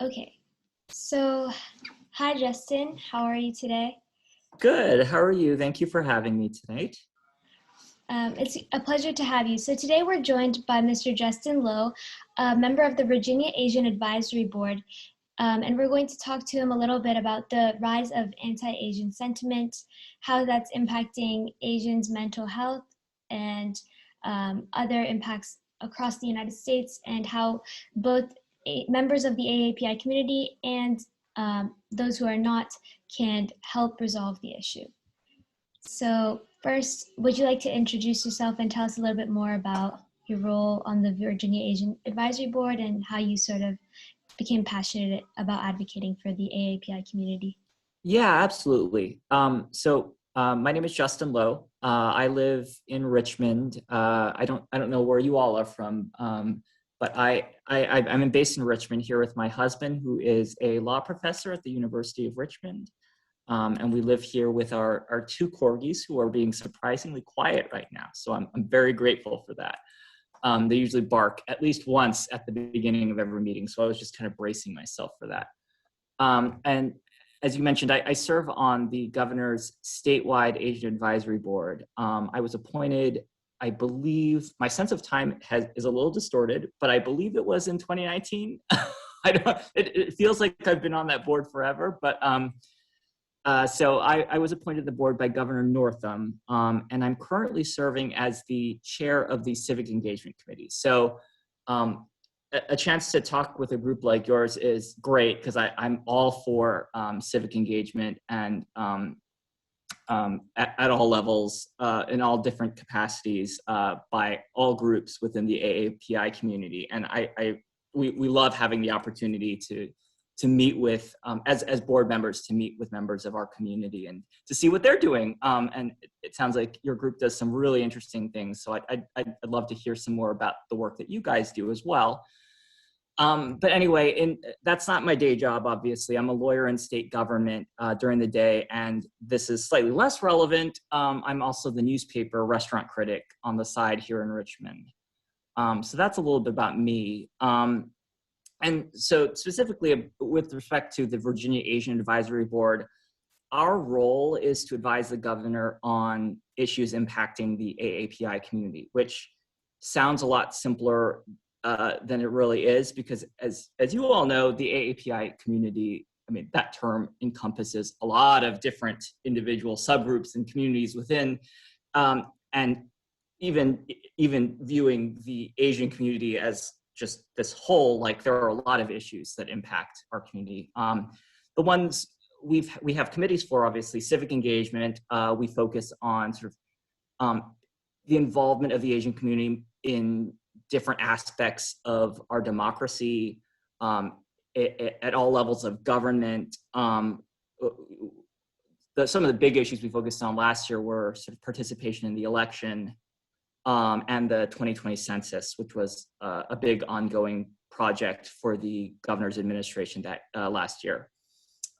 Okay, so hi Justin, how are you today? Good. How are you? Thank you for having me tonight. It's a pleasure to have you. So today we're joined by Mr. Justin Lowe, a member of the Virginia Asian Advisory Board, and we're going to talk to him a little bit about the rise of anti-Asian sentiment, how that's impacting Asians' mental health, and other impacts across the United States, and how both members of the AAPI community and those who are not can help resolve the issue. So first, would you like to introduce yourself and tell us a little bit more about your role on the Virginia Asian Advisory Board and how you sort of became passionate about advocating for the AAPI community? Yeah, absolutely. My name is Justin Lowe. I live in Richmond. I don't know where you all are from, but I'm based in Richmond here with my husband, who is a law professor at the University of Richmond. And we live here with our two corgis, who are being surprisingly quiet right now. So I'm very grateful for that. They usually bark at least once at the beginning of every meeting. So I was just kind of bracing myself for that. And as you mentioned, I serve on the governor's statewide Asian Advisory Board. I was appointed, I believe, my sense of time is a little distorted, but I believe it was in 2019. It feels like I've been on that board forever, but so I was appointed to the board by Governor Northam, and I'm currently serving as the chair of the Civic Engagement Committee. So a chance to talk with a group like yours is great, because I'm all for civic engagement and at all levels, in all different capacities, by all groups within the AAPI community. And we love having the opportunity to meet with, as board members, to meet with members of our community and to see what they're doing. And it sounds like your group does some really interesting things. So I'd love to hear some more about the work that you guys do as well. But anyway, that's not my day job, obviously. I'm a lawyer in state government during the day, and this is slightly less relevant. I'm also the newspaper restaurant critic on the side here in Richmond. So that's a little bit about me. And so specifically with respect to the Virginia Asian Advisory Board, our role is to advise the governor on issues impacting the AAPI community, which sounds a lot simpler than it really is, because as you all know, the AAPI community, I mean, that term encompasses a lot of different individual subgroups and communities within, and even viewing the Asian community as just this whole, like there are a lot of issues that impact our community. The ones we have committees for, obviously, civic engagement. We focus on sort of the involvement of the Asian community in different aspects of our democracy, at all levels of government. Some of the big issues we focused on last year were sort of participation in the election, and the 2020 census, which was a big ongoing project for the governor's administration that last year.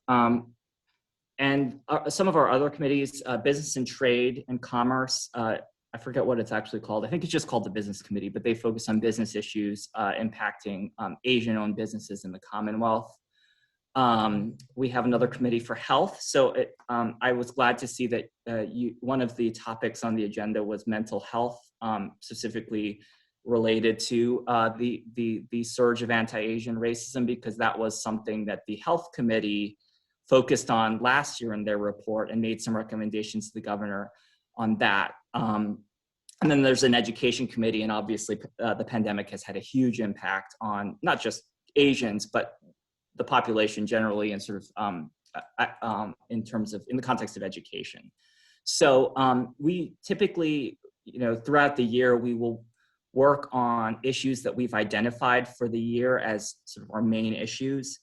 And some of our other committees, business and trade and commerce, I forget what it's actually called. I think it's just called the Business Committee, but they focus on business issues impacting Asian-owned businesses in the Commonwealth. We have another committee for health. So I was glad to see that one of the topics on the agenda was mental health, specifically related to the surge of anti-Asian racism, because that was something that the health committee focused on last year in their report and made some recommendations to the governor on that. And then there's an education committee, and obviously the pandemic has had a huge impact on not just Asians, but the population generally, and sort of in the context of education. So we typically, throughout the year, we will work on issues that we've identified for the year as sort of our main issues.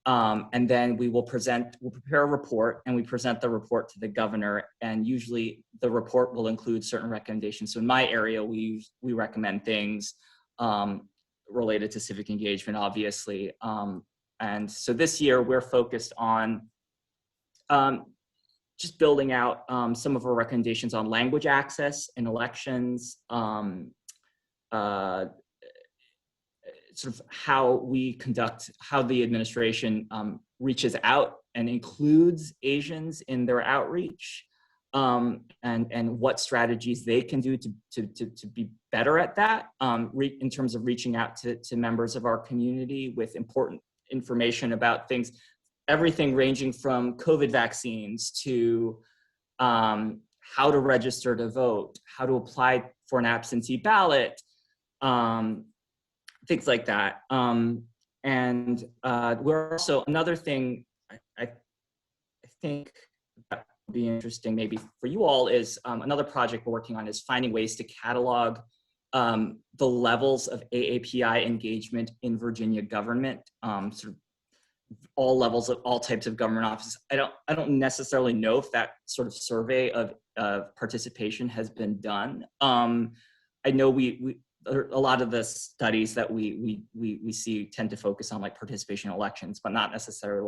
And then we'll prepare a report, and we present the report to the governor, and usually the report will include certain recommendations. So in my area, we recommend things related to civic engagement, obviously. And so this year we're focused on just building out some of our recommendations on language access in elections, sort of how the administration reaches out and includes Asians in their outreach, and what strategies they can do to be better at that, in terms of reaching out to members of our community with important information about things, everything ranging from COVID vaccines to how to register to vote, how to apply for an absentee ballot, things like that. And we're also, another thing I think that would be interesting maybe for you all is another project we're working on is finding ways to catalog the levels of AAPI engagement in Virginia government, sort of all levels of all types of government offices. I don't necessarily know if that sort of survey of participation has been done. I know a lot of the studies that we see tend to focus on like participation in elections, but not necessarily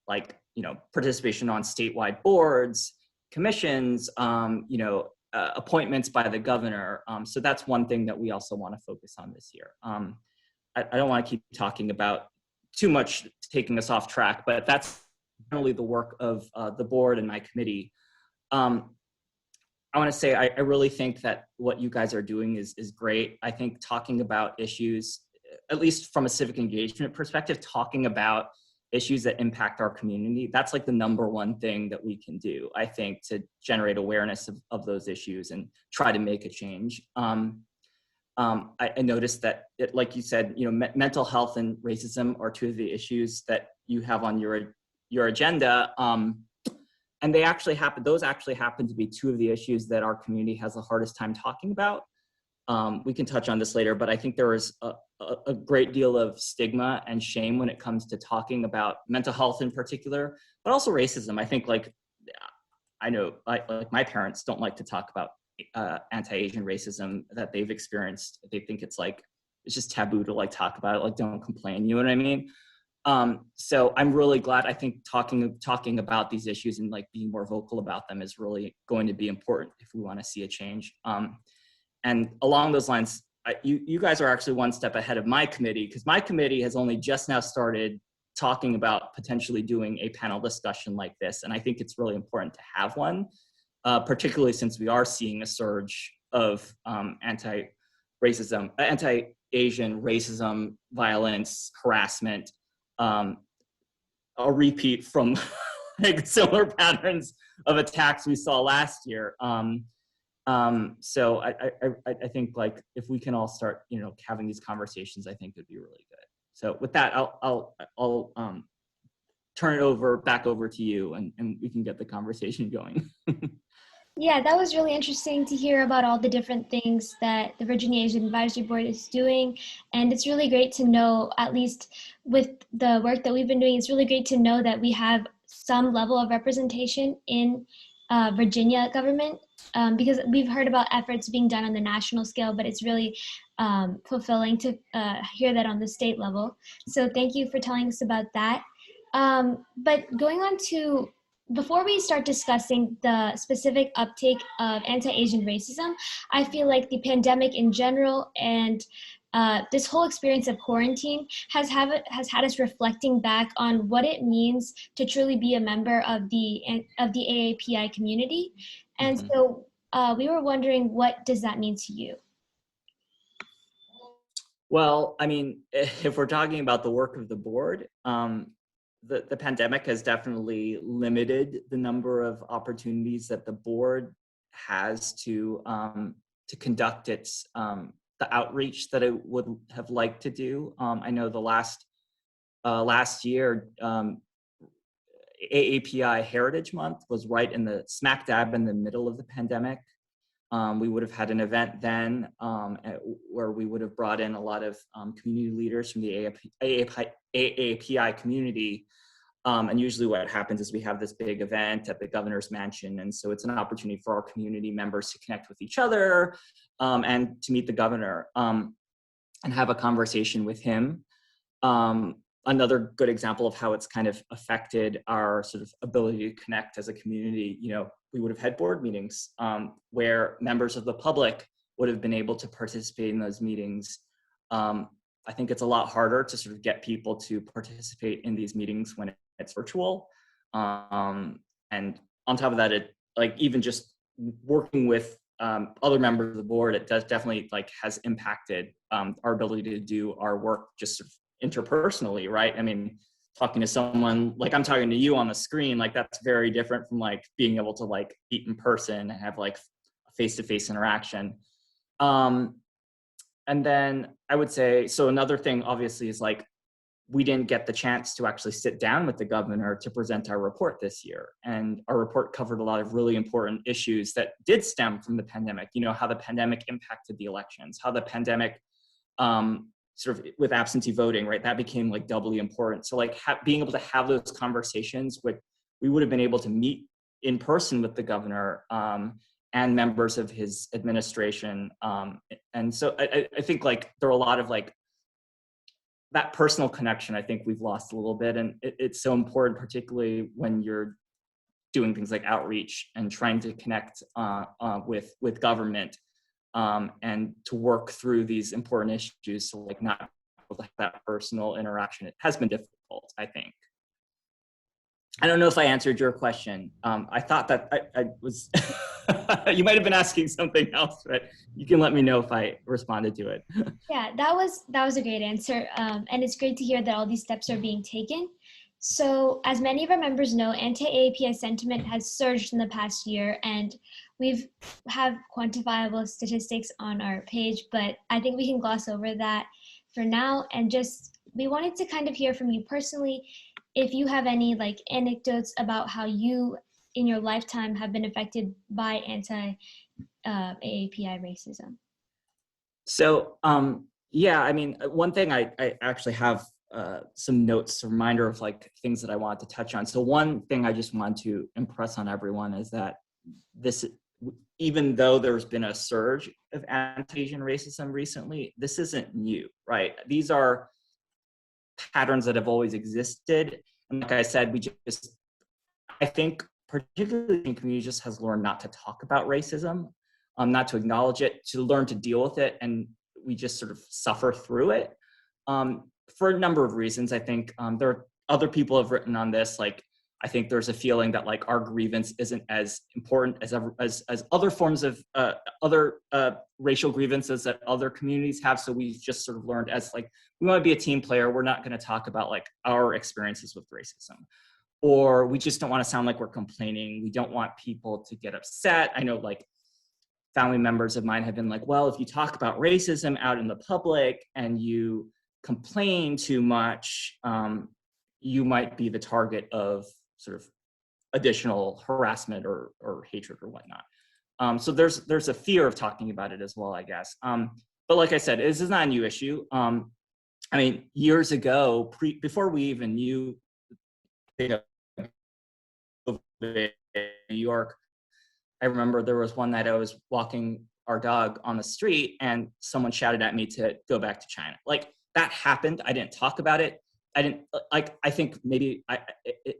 like participation on statewide boards, commissions, appointments by the governor. So that's one thing that we also want to focus on this year. I don't want to keep talking about too much, taking us off track, but that's generally the work of the board and my committee. I want to say I really think that what you guys are doing is great. I think talking about issues, at least from a civic engagement perspective, talking about issues that impact our community, that's like the number one thing that we can do, I think, to generate awareness of those issues and try to make a change. I noticed that, like you said, mental health and racism are two of the issues that you have on your agenda. And those actually happen to be two of the issues that our community has the hardest time talking about. We can touch on this later, but I think there is a great deal of stigma and shame when it comes to talking about mental health in particular, but also racism. I think I know like my parents don't like to talk about anti-Asian racism that they've experienced. They think it's just taboo to talk about it, don't complain, you know what I mean? So I'm really glad. I think talking about these issues and being more vocal about them is really going to be important if we want to see a change. And along those lines, you guys are actually one step ahead of my committee, because my committee has only just now started talking about potentially doing a panel discussion like this. And I think it's really important to have one, particularly since we are seeing a surge of anti-Asian racism, violence, harassment, a repeat from similar patterns of attacks we saw last year. So I think if we can all start, having these conversations, I think it'd be really good. So with that, I'll turn it back over to you, and we can get the conversation going. Yeah, that was really interesting to hear about all the different things that the Virginia Asian Advisory Board is doing. And it's really great to know, at least with the work that we've been doing, it's really great to know that we have some level of representation in Virginia government, because we've heard about efforts being done on the national scale, but it's really fulfilling to hear that on the state level. So thank you for telling us about that. But going on to, before we start discussing the specific uptake of anti-Asian racism, I feel like the pandemic in general and this whole experience of quarantine has had us reflecting back on what it means to truly be a member of the AAPI community. And so we were wondering, what does that mean to you? Well, I mean, if we're talking about the work of the board, the pandemic has definitely limited the number of opportunities that the board has to conduct its the outreach that it would have liked to do. I know the last year, AAPI Heritage Month was right in the smack dab in the middle of the pandemic. We would have had an event then where we would have brought in a lot of community leaders from the AAPI community. And usually what happens is we have this big event at the governor's mansion. And so it's an opportunity for our community members to connect with each other and to meet the governor and have a conversation with him. Another good example of how it's kind of affected our sort of ability to connect as a community, we would have had board meetings where members of the public would have been able to participate in those meetings I think it's a lot harder to sort of get people to participate in these meetings when it's virtual. And on top of that, it like even just working with other members of the board, it does definitely like has impacted our ability to do our work just sort of interpersonally, right? I mean, talking to someone like I'm talking to you on the screen, like that's very different from like being able to like meet in person and have like face-to-face interaction. Um, and then I would say, so another thing obviously is like, we didn't get the chance to actually sit down with the governor to present our report this year. And our report covered a lot of really important issues that did stem from the pandemic. You know, how the pandemic impacted the elections, how the pandemic sort of with absentee voting, right? That became like doubly important. So like being able to have those conversations with, we would have been able to meet in person with the governor and members of his administration. And so I think like there are a lot of like, that personal connection, I think we've lost a little bit. And it's so important, particularly when you're doing things like outreach and trying to connect with government and to work through these important issues. So like not able to have that personal interaction, it has been difficult, I think. I don't know if I answered your question. I thought that I was, you might have been asking something else, but you can let me know if I responded to it. Yeah, that was a great answer, and it's great to hear that all these steps are being taken. So, as many of our members know, anti-AAPI sentiment has surged in the past year, and we've have quantifiable statistics on our page, but I think we can gloss over that for now. And just we wanted to kind of hear from you personally, if you have any like anecdotes about how you in your lifetime have been affected by anti-AAPI racism. So, yeah, I mean, one thing I actually have some notes, a reminder of like things that I wanted to touch on. So one thing I just want to impress on everyone is that this, even though there's been a surge of anti-Asian racism recently, this isn't new, right? These are patterns that have always existed. And like I said, we just, I think particularly in community just has learned not to talk about racism, not to acknowledge it, to learn to deal with it. And we just sort of suffer through it for a number of reasons. I think there are other people have written on this. Like, I think there's a feeling that like our grievance isn't as important as other forms of other racial grievances that other communities have. So we've just sort of learned as like, we want to be a team player. We're not going to talk about like our experiences with racism. Or we just don't want to sound like we're complaining. We don't want people to get upset. I know like family members of mine have been like, well, if you talk about racism out in the public and you complain too much, you might be the target of sort of additional harassment or hatred or whatnot. So there's a fear of talking about it as well, I guess. But like I said, this is not a new issue. I mean, years ago, before we even knew New York, I remember there was one night I was walking our dog on the street and someone shouted at me to go back to China. Like that happened. I didn't talk about it. I didn't like, I think maybe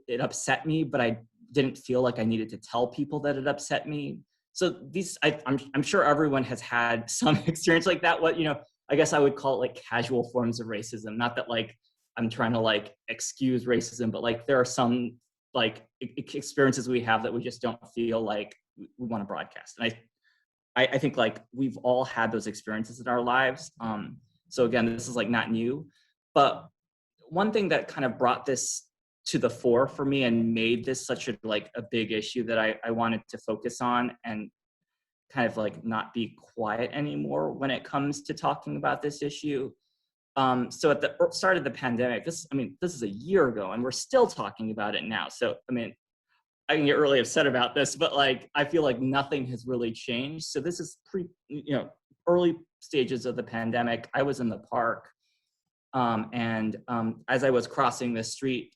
it upset me, but I didn't feel like I needed to tell people that it upset me. So these, I'm sure everyone has had some experience like that. What, you know, I guess I would call it like casual forms of racism. Not that like I'm trying to like excuse racism, but like there are some like experiences we have that we just don't feel like we want to broadcast. And I think like we've all had those experiences in our lives. So again, this is like not new, but one thing that kind of brought this to the fore for me and made this such a like a big issue that I wanted to focus on and kind of like not be quiet anymore when it comes to talking about this issue. So at the start of the pandemic, this is a year ago and we're still talking about it now. So, I mean, I can get really upset about this, but like, I feel like nothing has really changed. So this is early stages of the pandemic. I was in the park and as I was crossing the street,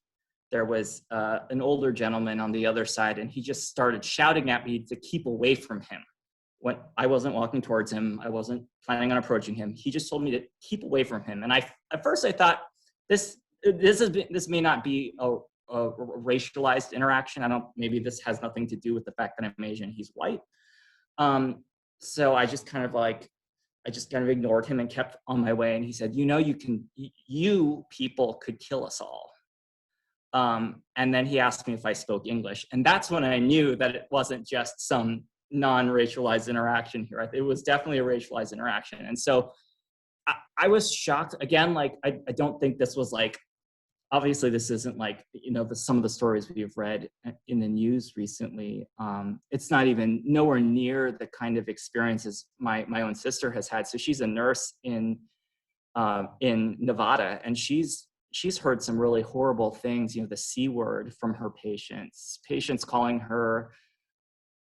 there was an older gentleman on the other side and he just started shouting at me to keep away from him. When I wasn't walking towards him, I wasn't planning on approaching him. He just told me to keep away from him. And at first I thought this may not be a racialized interaction. Maybe this has nothing to do with the fact that I'm Asian, he's white. So I just kind of like, I just kind of ignored him and kept on my way. And he said, you people could kill us all. And then he asked me if I spoke English. And that's when I knew that it wasn't just some non-racialized interaction here. It was definitely a racialized interaction. And so I was shocked. Again, like, I don't think this was like, obviously this isn't like, some of the stories we've read in the news recently. It's not even nowhere near the kind of experiences my own sister has had. So she's a nurse in Nevada, and she's heard some really horrible things, the C word from her patients calling her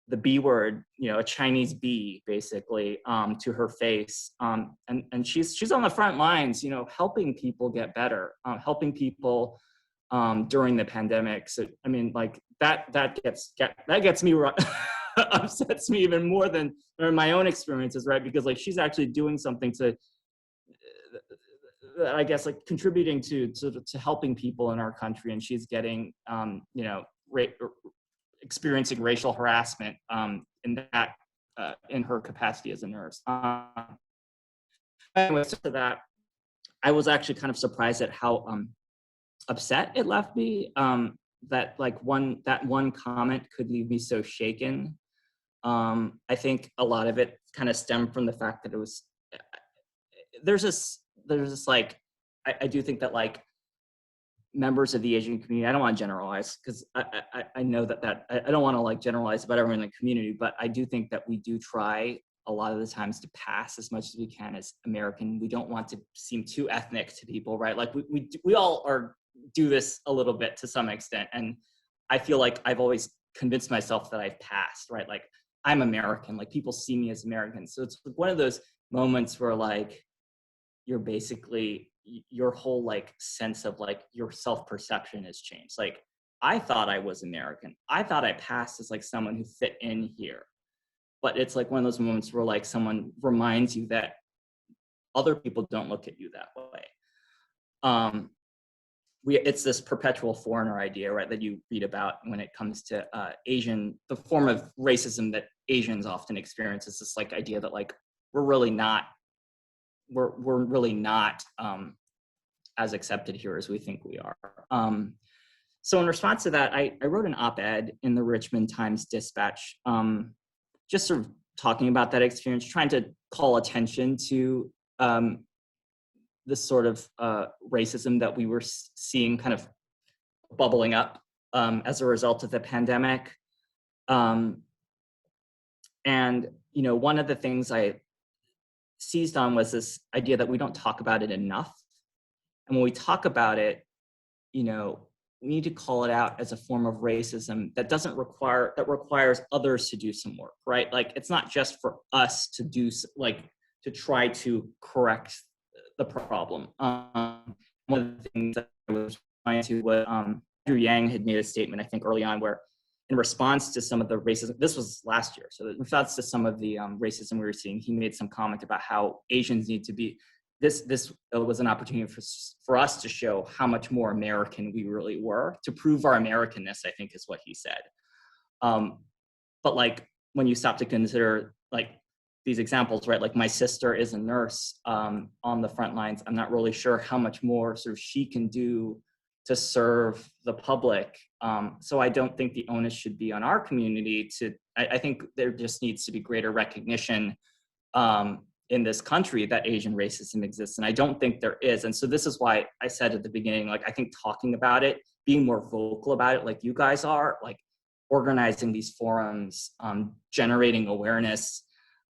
the B word, a Chinese bee, basically, to her face. And she's on the front lines, helping people get better, helping people during the pandemic. So, I mean, like that gets me upsets me even more than my own experiences, right? Because like she's actually doing something to, I guess, like contributing to helping people in our country, and she's getting, experiencing racial harassment in her capacity as a nurse. Anyway, so to that, I was actually kind of surprised at how upset it left me. That one comment could leave me so shaken. I think a lot of it kind of stemmed from the fact that it was there's this like, I do think that like members of the Asian community, I don't want to generalize because I know that I don't want to like generalize about everyone in the community, but I do think that we do try a lot of the times to pass as much as we can as American. We don't want to seem too ethnic to people, right? Like we all do this a little bit to some extent. And I feel like I've always convinced myself that I've passed, right? Like I'm American, like people see me as American. So it's one of those moments where like, you're basically, your whole like sense of like your self-perception has changed. Like I thought I was American. I thought I passed as like someone who fit in here. But it's like one of those moments where like someone reminds you that other people don't look at you that way. It's this perpetual foreigner idea, right, that you read about when it comes to the form of racism that Asians often experience. Is this like idea that like we're really not as accepted here as we think we are. So in response to that, I wrote an op-ed in the Richmond Times-Dispatch, just sort of talking about that experience, trying to call attention to this sort of racism that we were seeing kind of bubbling up as a result of the pandemic. And, one of the things I seized on was this idea that we don't talk about it enough. And when we talk about it, we need to call it out as a form of racism that requires others to do some work, right? Like it's not just for us to do, like to try to correct the problem. One of the things that I was trying to was Andrew Yang had made a statement, I think early on, where in response to some of the racism, this was last year, so in response to some of the racism we were seeing, he made some comment about how Asians need to be, this was an opportunity for us to show how much more American we really were, to prove our Americanness, I think is what he said. But like, when you stop to consider like these examples, right? Like my sister is a nurse on the front lines. I'm not really sure how much more sort of she can do to serve the public. So I don't think the onus should be on our community I think there just needs to be greater recognition in this country that Asian racism exists. And I don't think there is. And so this is why I said at the beginning, like, I think talking about it, being more vocal about it, like you guys are, like organizing these forums, generating awareness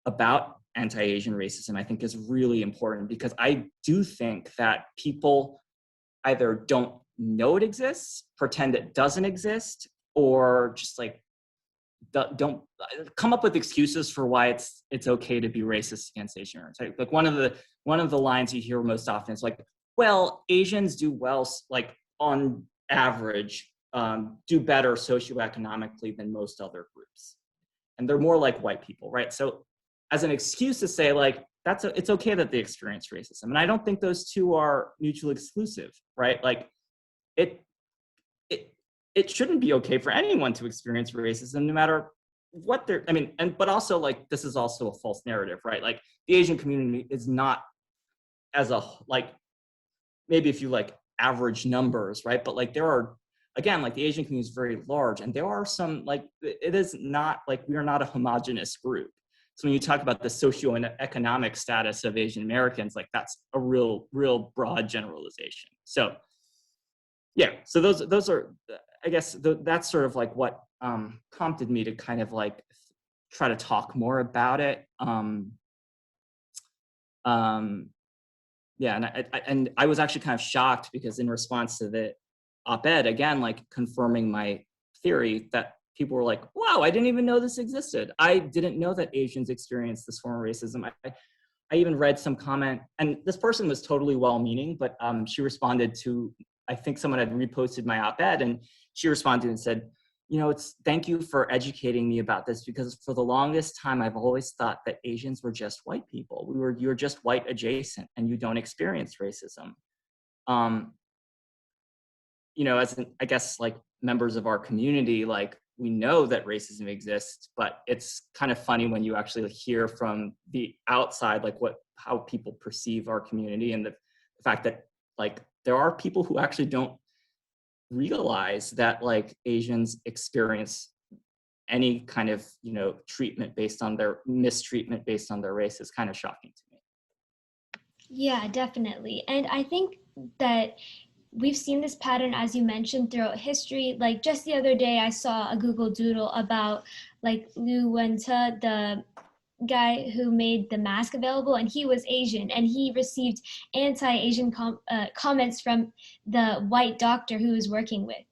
about anti-Asian racism, I think is really important, because I do think that people either don't know it exists, pretend it doesn't exist, or just like don't come up with excuses for why it's okay to be racist against Asian Americans. Like one of the lines you hear most often is like, well, Asians do well, like on average, do better socioeconomically than most other groups, and they're more like white people, right? So as an excuse to say like it's okay that they experience racism, and I don't think those two are mutually exclusive, right? Like it shouldn't be okay for anyone to experience racism, no matter what they're, I mean, and but also like this is also a false narrative, right? Like the Asian community is not as a like maybe if you like average numbers, right? But like there are, again, like the Asian community is very large, and there are some like it is not like we are not a homogenous group. So when you talk about the socioeconomic status of Asian Americans, like that's a real broad generalization. So yeah, so those are, I guess that's sort of like what prompted me to kind of like try to talk more about it. Um, yeah, and I was actually kind of shocked because in response to the op-ed, again, like confirming my theory that people were like, wow, I didn't even know this existed. I didn't know that Asians experience this form of racism. I even read some comment, and this person was totally well-meaning, but she responded to, I think someone had reposted my op-ed, and she responded and said, you know, thank you for educating me about this, because for the longest time, I've always thought that Asians were just white people. You're just white adjacent and you don't experience racism. You know, I guess like members of our community, like we know that racism exists, but it's kind of funny when you actually hear from the outside, like how people perceive our community, and the fact that like there are people who actually don't realize that like Asians experience any kind of, you know, treatment based on their mistreatment based on their race is kind of shocking to me. Yeah, definitely. And I think that we've seen this pattern, as you mentioned, throughout history. Like just the other day, I saw a Google Doodle about like Liu Wenta, the guy who made the mask available, and he was Asian, and he received anti-Asian comments from the white doctor who he was working with.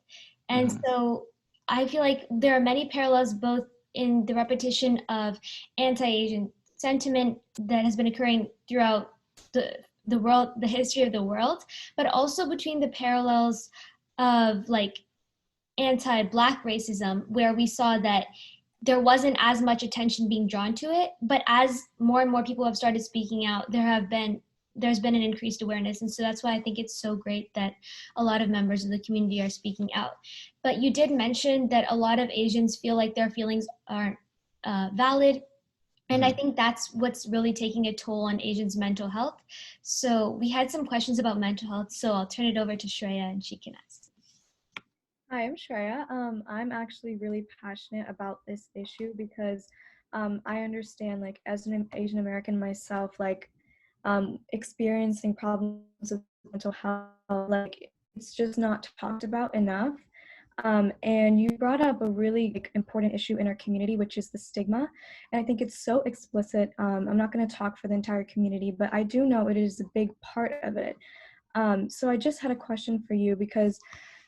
And Mm-hmm. so I feel like there are many parallels both in the repetition of anti-Asian sentiment that has been occurring throughout the world, the history of the world, but also between the parallels of like anti-Black racism, where we saw that there wasn't as much attention being drawn to it, but as more and more people have started speaking out, there's been an increased awareness. And so that's why I think it's so great that a lot of members of the community are speaking out. But you did mention that a lot of Asians feel like their feelings aren't valid. And I Mm-hmm. think that's what's really taking a toll on Asians' mental health. So we had some questions about mental health. So I'll turn it over to Shreya and she can ask. Hi, I'm Shreya. I'm actually really passionate about this issue because I understand, like, as an Asian American myself, like, experiencing problems with mental health, like, it's just not talked about enough. And you brought up a really like, important issue in our community, which is the stigma. And I think it's so explicit. I'm not going to talk for the entire community, but I do know it is a big part of it. So I just had a question for you because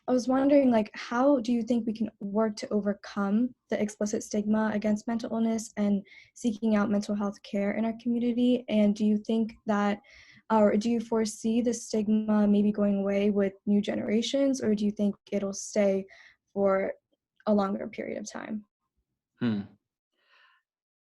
I was wondering, like, how do you think we can work to overcome the explicit stigma against mental illness and seeking out mental health care in our community? And do you think that, or do you foresee the stigma maybe going away with new generations, or do you think it'll stay for a longer period of time? Hmm.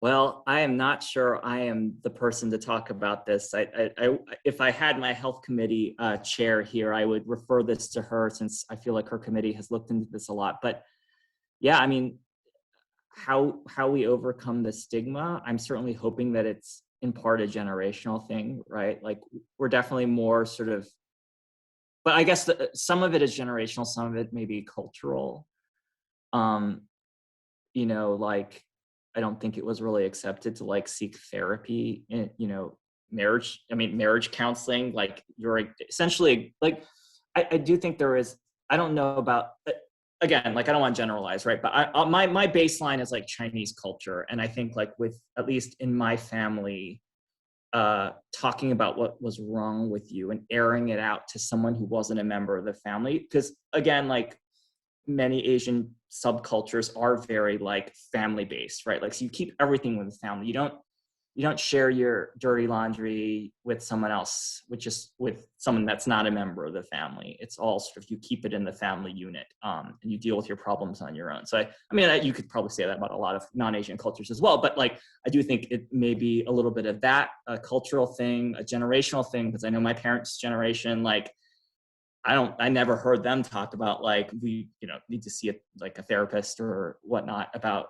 Well, I am not sure I am the person to talk about this. If I had my health committee chair here, I would refer this to her, since I feel like her committee has looked into this a lot. But yeah, I mean, how we overcome the stigma, I'm certainly hoping that it's in part a generational thing, right? Like we're definitely more sort of, but I guess some of it is generational, some of it may be cultural. Um, you know, like I don't think it was really accepted to like seek therapy in, you know, marriage counseling. Like you're essentially like, I do think there is, I don't know about, again, like I don't want to generalize, right? But my baseline is like Chinese culture. And I think like with, at least in my family, talking about what was wrong with you and airing it out to someone who wasn't a member of the family. Because again, like many Asian subcultures are very like family based, right? Like so you keep everything with the family. You don't share your dirty laundry with someone else, which is with someone that's not a member of the family. It's all sort of, you keep it in the family unit, and you deal with your problems on your own. So I mean, you could probably say that about a lot of non-Asian cultures as well, but like, I do think it may be a little bit of that, a cultural thing, a generational thing, because I know my parents' generation, like I never heard them talk about like, we, need to see a therapist or whatnot about,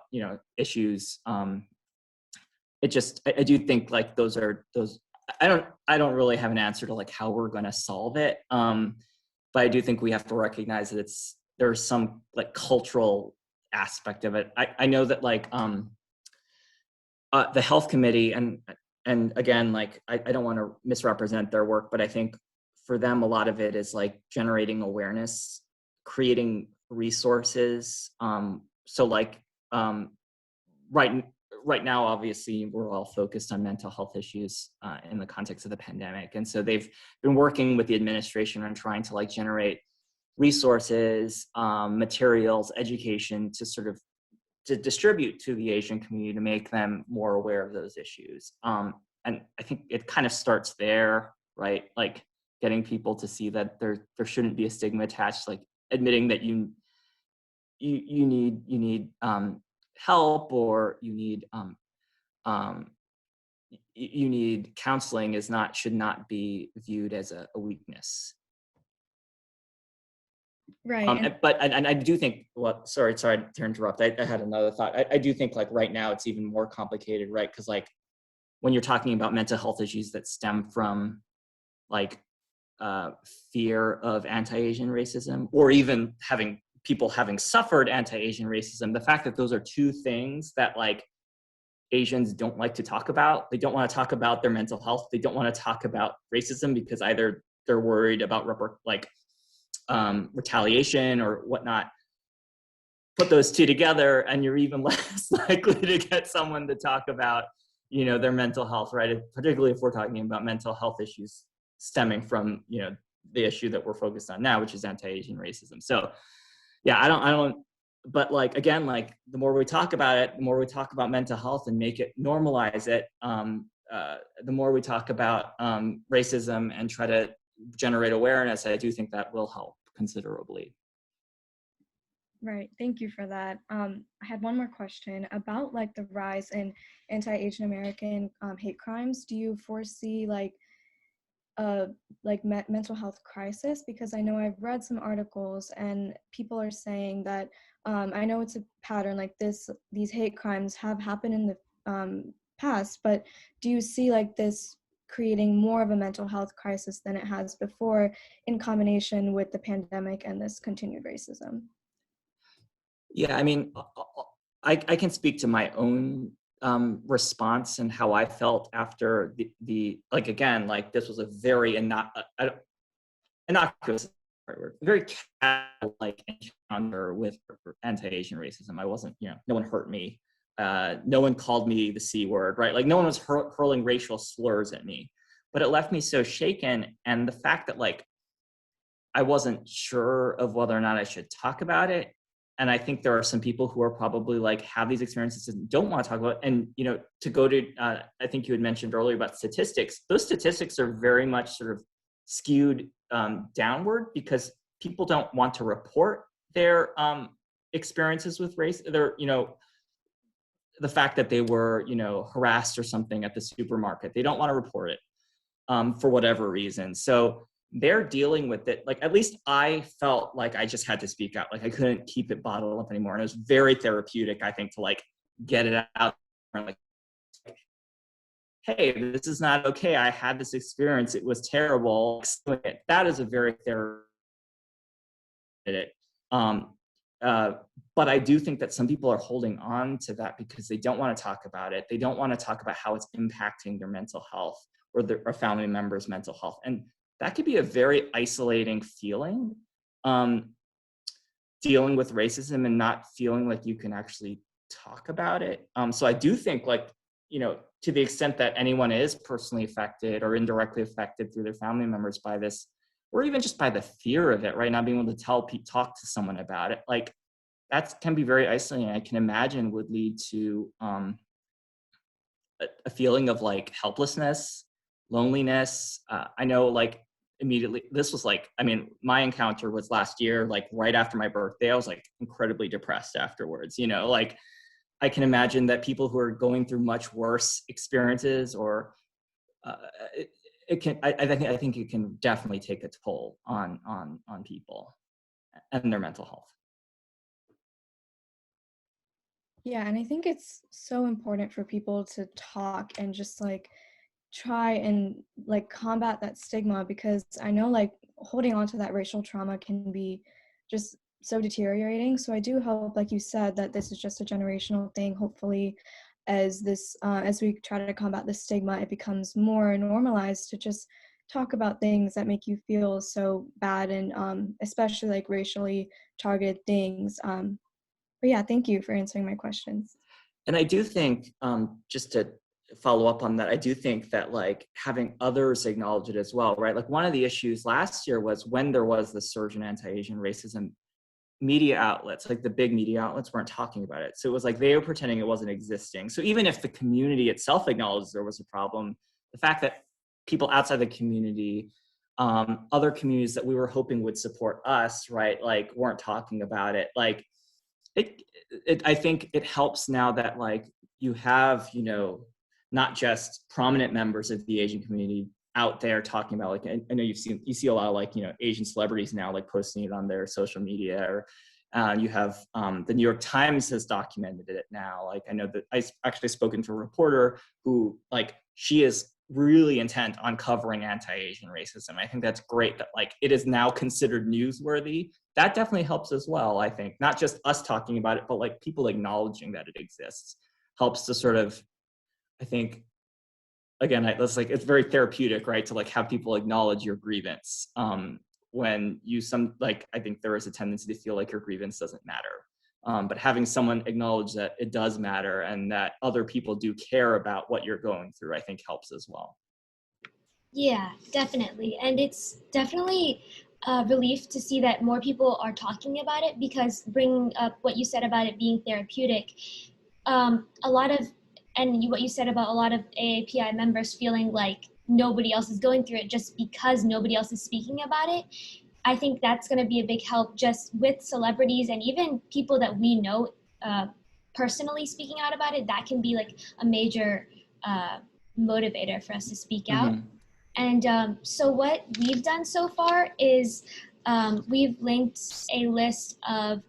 issues. I do think like those, I don't really have an answer to like how we're going to solve it. But I do think we have to recognize that there's some like cultural aspect of it. I know that like, the health committee, and again, like, I don't want to misrepresent their work, but I think for them, a lot of it is like generating awareness, creating resources. So like, right right now, obviously, we're all focused on mental health issues in the context of the pandemic. And so they've been working with the administration on trying to like generate resources, materials, education to sort of to distribute to the Asian community to make them more aware of those issues. And I think it kind of starts there, right? Like getting people to see that there shouldn't be a stigma attached, like admitting that you need help, or um, you need counseling should not be viewed as a weakness. Right. And I do think, well, sorry to interrupt. I had another thought. I do think like right now it's even more complicated, right? Because like when you're talking about mental health issues that stem from like fear of anti-Asian racism, or even people having suffered anti-Asian racism, the fact that those are two things that like Asians don't like to talk about. They don't want to talk about their mental health. They don't want to talk about racism because either they're worried about retaliation or whatnot. Put those two together and you're even less likely to get someone to talk about, their mental health, right? Particularly if we're talking about mental health issues stemming from, the issue that we're focused on now, which is anti-Asian racism. So yeah, I don't, but like, again, like the more we talk about it, the more we talk about mental health and make it, normalize it, the more we talk about racism and try to generate awareness, I do think that will help considerably. Right. Thank you for that. I had one more question about like the rise in anti-Asian American hate crimes. Do you foresee mental health crisis? Because I know I've read some articles and people are saying that I know it's a pattern like these hate crimes have happened in the past, but do you see like this creating more of a mental health crisis than it has before in combination with the pandemic and this continued racism? Yeah, I mean, I can speak to my own response and how I felt after the like, again, like this was a very innocuous, very casual like encounter with anti-Asian racism. I wasn't, no one hurt me. No one called me the C word, right? Like no one was hurling racial slurs at me, but it left me so shaken. And the fact that like I wasn't sure of whether or not I should talk about it. And I think there are some people who are probably like have these experiences and don't want to talk about it. And, to go to, I think you had mentioned earlier about statistics, those statistics are very much sort of skewed downward because people don't want to report their experiences with race. The fact that they were, harassed or something at the supermarket, they don't want to report it for whatever reason. So they're dealing with it. Like, at least I felt like I just had to speak out. Like I couldn't keep it bottled up anymore. And it was very therapeutic, I think, to like get it out and like, hey, this is not okay. I had this experience. It was terrible. That is a very therapeutic. Um, but I do think that some people are holding on to that because they don't want to talk about it. They don't want to talk about how it's impacting their mental health or their family members' mental health. And that could be a very isolating feeling, dealing with racism and not feeling like you can actually talk about it. So I do think like, to the extent that anyone is personally affected or indirectly affected through their family members by this, or even just by the fear of it, right? Not being able to talk to someone about it, like that can be very isolating. I can imagine would lead to a feeling of like helplessness, loneliness. I know like immediately, this was like, I mean, my encounter was last year, like right after my birthday, I was like incredibly depressed afterwards, like I can imagine that people who are going through much worse experiences or it can, I think it can definitely take a toll on people and their mental health. Yeah, and I think it's so important for people to talk and just like try and like combat that stigma, because I know like holding on to that racial trauma can be just so deteriorating. So I do hope, like you said, that this is just a generational thing. Hopefully, as we try to combat the stigma, it becomes more normalized to just talk about things that make you feel so bad, and especially like racially targeted things. But yeah, thank you for answering my questions. And I do think, just to follow up on that, I do think that like having others acknowledge it as well, right? Like one of the issues last year was when there was the surge in anti-Asian racism, media outlets, like the big media outlets, weren't talking about it. So it was like they were pretending it wasn't existing. So even if the community itself acknowledged there was a problem, the fact that people outside the community, other communities that we were hoping would support us, right, like weren't talking about it, like it, I think it helps now that like you have, you know, not just prominent members of the Asian community out there talking about, like, I know you see a lot of like, you know, Asian celebrities now like posting it on their social media, or you have the New York Times has documented it now. Like I know that I actually spoken to a reporter who like she is really intent on covering anti-Asian racism. I think that's great that like it is now considered newsworthy. That definitely helps as well. I think not just us talking about it, but like people acknowledging that it exists helps to sort of, I think, again, that's like, it's very therapeutic, right? To like have people acknowledge your grievance. When you like, I think there is a tendency to feel like your grievance doesn't matter. But having someone acknowledge that it does matter and that other people do care about what you're going through, I think helps as well. Yeah, definitely. And it's definitely a relief to see that more people are talking about it, because bringing up what you said about it being therapeutic, a lot of, and what you said about a lot of AAPI members feeling like nobody else is going through it just because nobody else is speaking about it. I think that's going to be a big help just with celebrities and even people that we know uh, personally speaking out about it. That can be like a major motivator for us to speak out. Mm-hmm. And so what we've done so far is we've linked a list of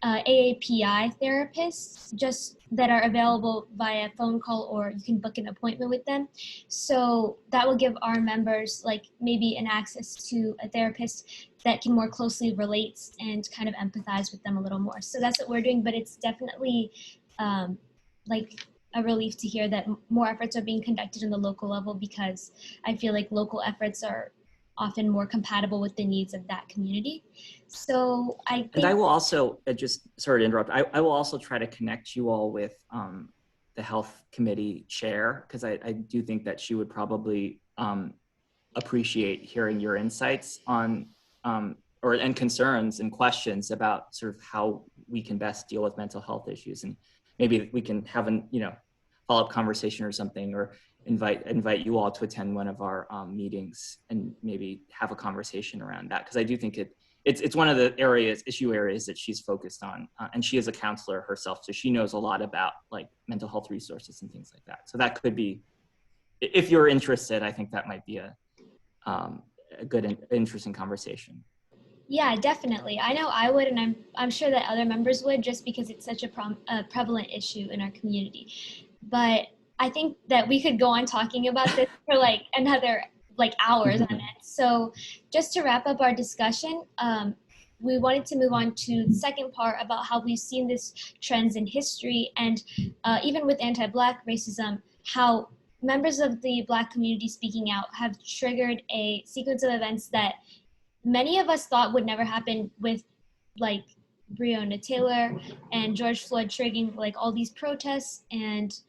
AAPI therapists just that are available via phone call, or you can book an appointment with them. So that will give our members like maybe an access to a therapist that can more closely relate and kind of empathize with them a little more. So that's what we're doing, but it's definitely like a relief to hear that more efforts are being conducted in the local level, because I feel like local efforts are often more compatible with the needs of that community. So I And I think, will also, just sorry to interrupt, I will also try to connect you all with the health committee chair, because I do think that she would probably appreciate hearing your insights on and concerns and questions about sort of how we can best deal with mental health issues. And maybe we can have an, you know, follow-up conversation or something, or invite you all to attend one of our meetings and maybe have a conversation around that, because I do think it's one of the issue areas that she's focused on, and she is a counselor herself, so she knows a lot about like mental health resources and things like that. So that could be, if you're interested, I think that might be a good and interesting conversation. yeah, definitely. I know I would, and I'm sure that other members would, just because it's such a prevalent issue in our community. But I think that we could go on talking about this for like another like hours on it. So just to wrap up our discussion, we wanted to move on to the second part about how we've seen this trends in history, and even with anti-Black racism, how members of the Black community speaking out have triggered a sequence of events that many of us thought would never happen, with like Breonna Taylor and George Floyd triggering like all these protests and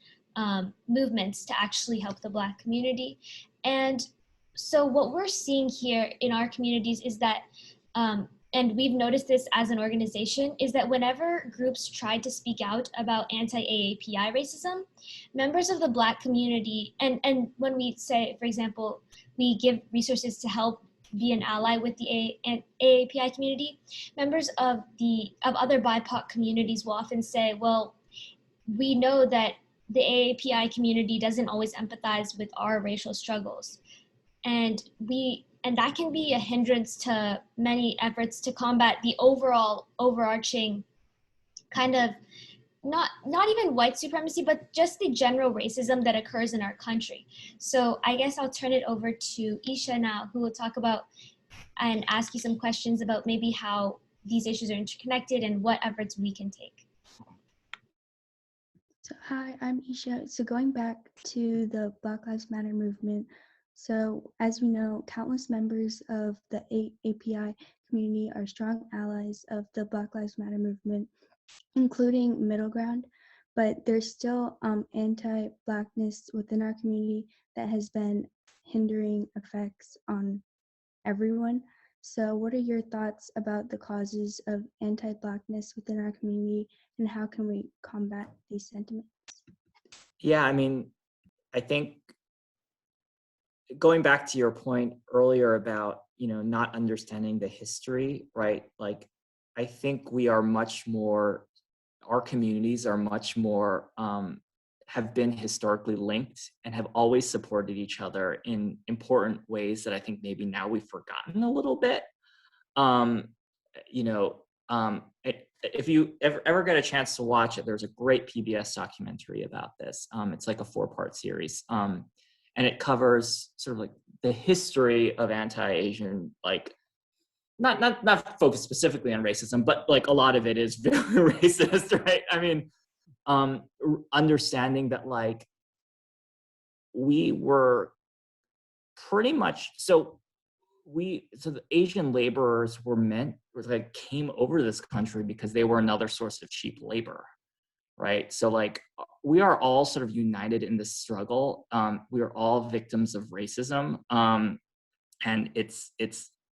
movements to actually help the Black community. And so what we're seeing here in our communities is that, and we've noticed this as an organization, is that whenever groups try to speak out about anti-AAPI racism, members of the Black community, and when we say, for example, we give resources to help be an ally with the AAPI community, members of other BIPOC communities will often say, well, we know that the AAPI community doesn't always empathize with our racial struggles. and that can be a hindrance to many efforts to combat the overall overarching kind of not even white supremacy, but just the general racism that occurs in our country. So I guess I'll turn it over to Isha now, who will talk about and ask you some questions about maybe how these issues are interconnected and what efforts we can take. So hi, I'm Isha. So going back to the Black Lives Matter movement, so as we know, countless members of the AAPI community are strong allies of the Black Lives Matter movement, including Middle Ground, but there's still anti-Blackness within our community that has been hindering effects on everyone. So what are your thoughts about the causes of anti-Blackness within our community, and how can we combat these sentiments? Yeah, I mean, I think going back to your point earlier about, not understanding the history, right? Like, I think we are much more, our communities are much more, have been historically linked and have always supported each other in important ways that I think maybe now we've forgotten a little bit. Um, you know, if you ever get a chance to watch it, there's a great PBS documentary about this. It's like a 4-part series. And it covers sort of like the history of anti-Asian, like not focused specifically on racism, but like a lot of it is very racist, right? I mean, understanding that like we were pretty much so the Asian laborers came over to this country because they were another source of cheap labor, right? So like we are all sort of united in this struggle. We are all victims of racism, and it's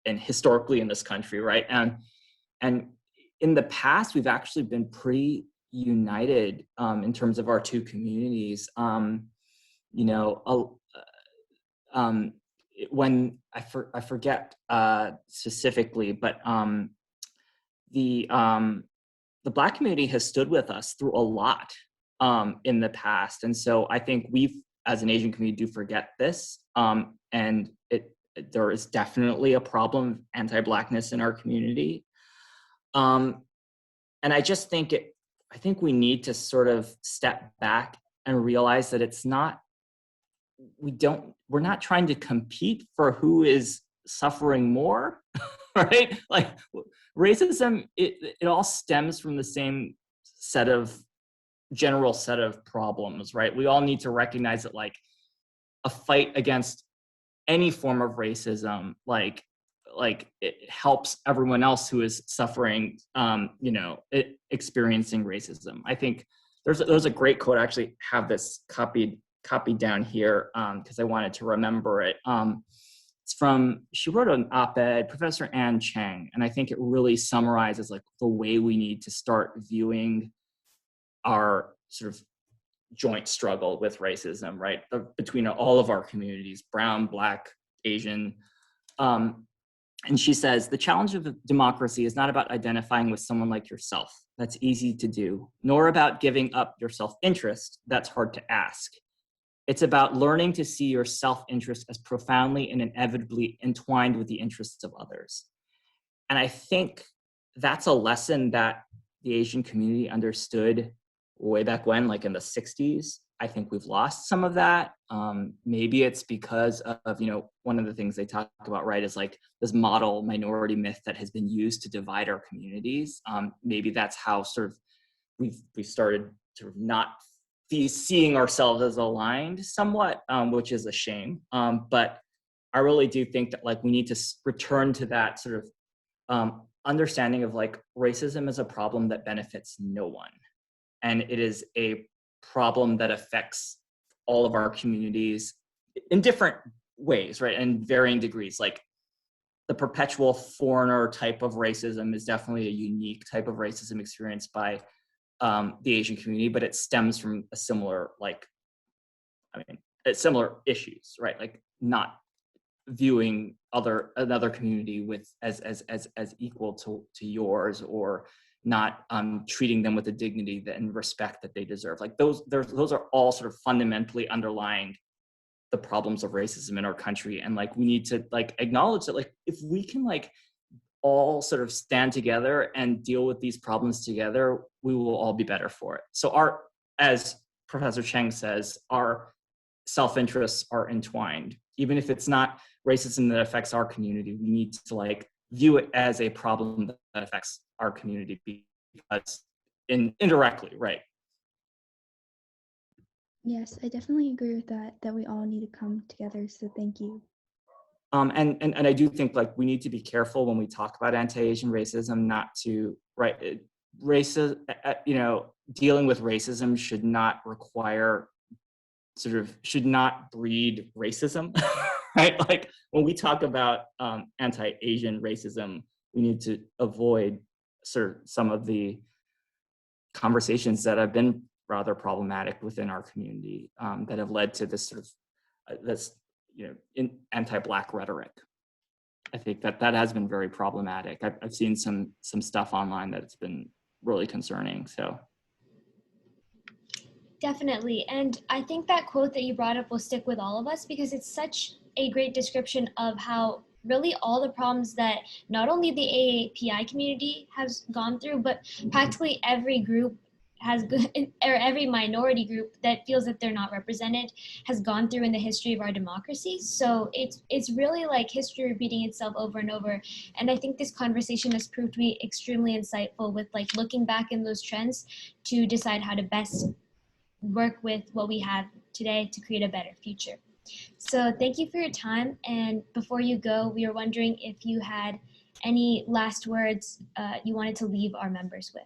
and historically in this country, right? And in the past, we've actually been pretty united in terms of our two communities. You know, when I forget specifically, but the Black community has stood with us through a lot in the past, and so I think we've, as an Asian community, do forget this, and there is definitely a problem of anti-Blackness in our community, and I just think I think we need to sort of step back and realize that it's not. We're not trying to compete for who is suffering more, right? Like racism, it all stems from the same general set of problems, right? We all need to recognize that like a fight against any form of racism, like it helps everyone else who is suffering, experiencing racism. I think there's a great quote. I actually have this copied down here because I wanted to remember it. She wrote an op-ed, Professor Ann Chang, and I think it really summarizes like the way we need to start viewing our sort of joint struggle with racism, right? Between all of our communities, brown, Black, Asian. And she says, the challenge of democracy is not about identifying with someone like yourself. That's easy to do, nor about giving up your self-interest. That's hard to ask. It's about learning to see your self-interest as profoundly and inevitably entwined with the interests of others. And I think that's a lesson that the Asian community understood way back when, like in the 60s. I think we've lost some of that. Maybe it's because of, one of the things they talk about, right, is like this model minority myth that has been used to divide our communities. Maybe that's how sort of we've started to not seeing ourselves as aligned somewhat, which is a shame. But I really do think that like we need to return to that sort of understanding of like racism is a problem that benefits no one. And it is a problem that affects all of our communities in different ways, right? And varying degrees. Like the perpetual foreigner type of racism is definitely a unique type of racism experienced by the Asian community, but it stems from a similar, similar issues, right? Like not viewing another community with as equal to yours, or not treating them with the dignity and respect that they deserve. Like those are all sort of fundamentally underlying the problems of racism in our country. And like, we need to like acknowledge that like, if we can like all sort of stand together and deal with these problems together, we will all be better for it. So our, as Professor Cheng says, our self-interests are entwined. Even if it's not racism that affects our community, we need to like view it as a problem that affects our community because indirectly, right? Yes, I definitely agree with that, that we all need to come together. So thank you. And I do think like we need to be careful when we talk about anti-Asian racism, not to, right, you know, dealing with racism should not require should not breed racism, right? Like when we talk about anti-Asian racism, we need to avoid some of the conversations that have been rather problematic within our community that have led to this this, you know, anti-Black rhetoric. I think that has been very problematic. I've seen some stuff online that's been really concerning. So Definitely. And I think that quote that you brought up will stick with all of us because it's such a great description of how really all the problems that not only the AAPI community has gone through, but practically every group has or every minority group that feels that they're not represented has gone through in the history of our democracy. So it's really like history repeating itself over and over. And I think this conversation has proved to be extremely insightful with like looking back in those trends to decide how to best work with what we have today to create a better future. So thank you for your time. And before you go, we were wondering if you had any last words you wanted to leave our members with.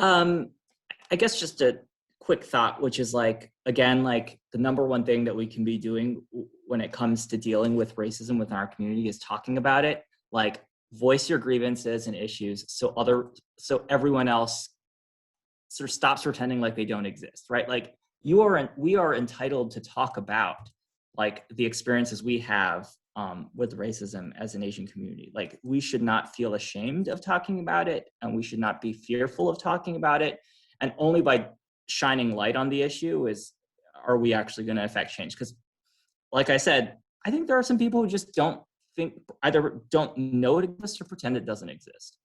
I guess just a quick thought, which is like, again, like the number one thing that we can be doing when it comes to dealing with racism within our community is talking about it. Like voice your grievances and issues so everyone else sort of stops pretending like they don't exist, right? Like we are entitled to talk about like the experiences we have with racism as an Asian community. Like we should not feel ashamed of talking about it, and we should not be fearful of talking about it. And only by shining light on the issue are we actually going to affect change. Because like I said, I think there are some people who just either don't know it exists or pretend it doesn't exist.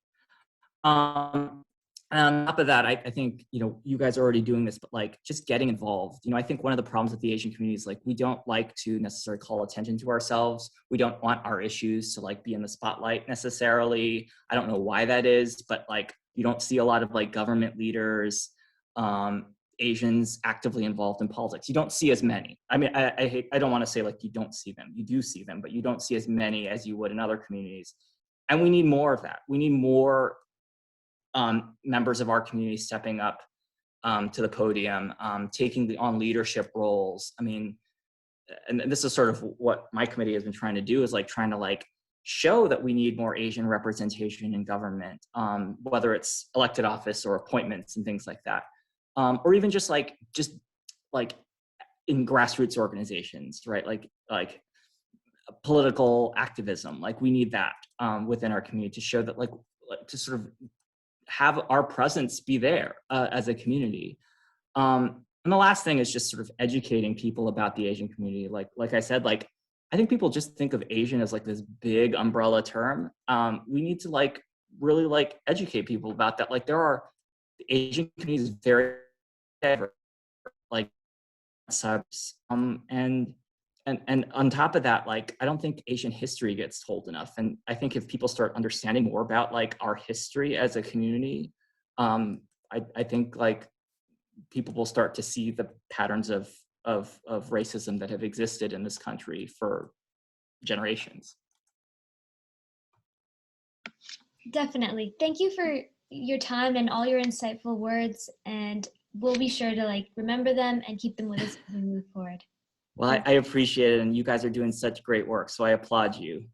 And on top of that, I think, you know, you guys are already doing this, but like just getting involved. You know, I think one of the problems with the Asian community is like, we don't like to necessarily call attention to ourselves. We don't want our issues to like be in the spotlight necessarily. I don't know why that is, but like, you don't see a lot of like government leaders, Asians actively involved in politics. You don't see as many. I mean, I don't want to say like you don't see them. You do see them, but you don't see as many as you would in other communities. And we need more of that. We need more members of our community stepping up to the podium, taking on leadership roles. I mean, and this is sort of what my committee has been trying to do, is like trying to like show that we need more Asian representation in government, whether it's elected office or appointments and things like that, or even just like in grassroots organizations, right? Like political activism. Like we need that within our community to show that like to sort of have our presence be there as a community. And the last thing is just sort of educating people about the Asian community. Like I said, like I think people just think of Asian as like this big umbrella term. We need to like really like educate people about that. Like there are the Asian communities very diverse, like subs, and on top of that, like I don't think Asian history gets told enough. And I think if people start understanding more about like our history as a community, I think like people will start to see the patterns of racism that have existed in this country for generations. Definitely. Thank you for your time and all your insightful words. And we'll be sure to like remember them and keep them with us as we move forward. Well, I appreciate it. And you guys are doing such great work. So I applaud you.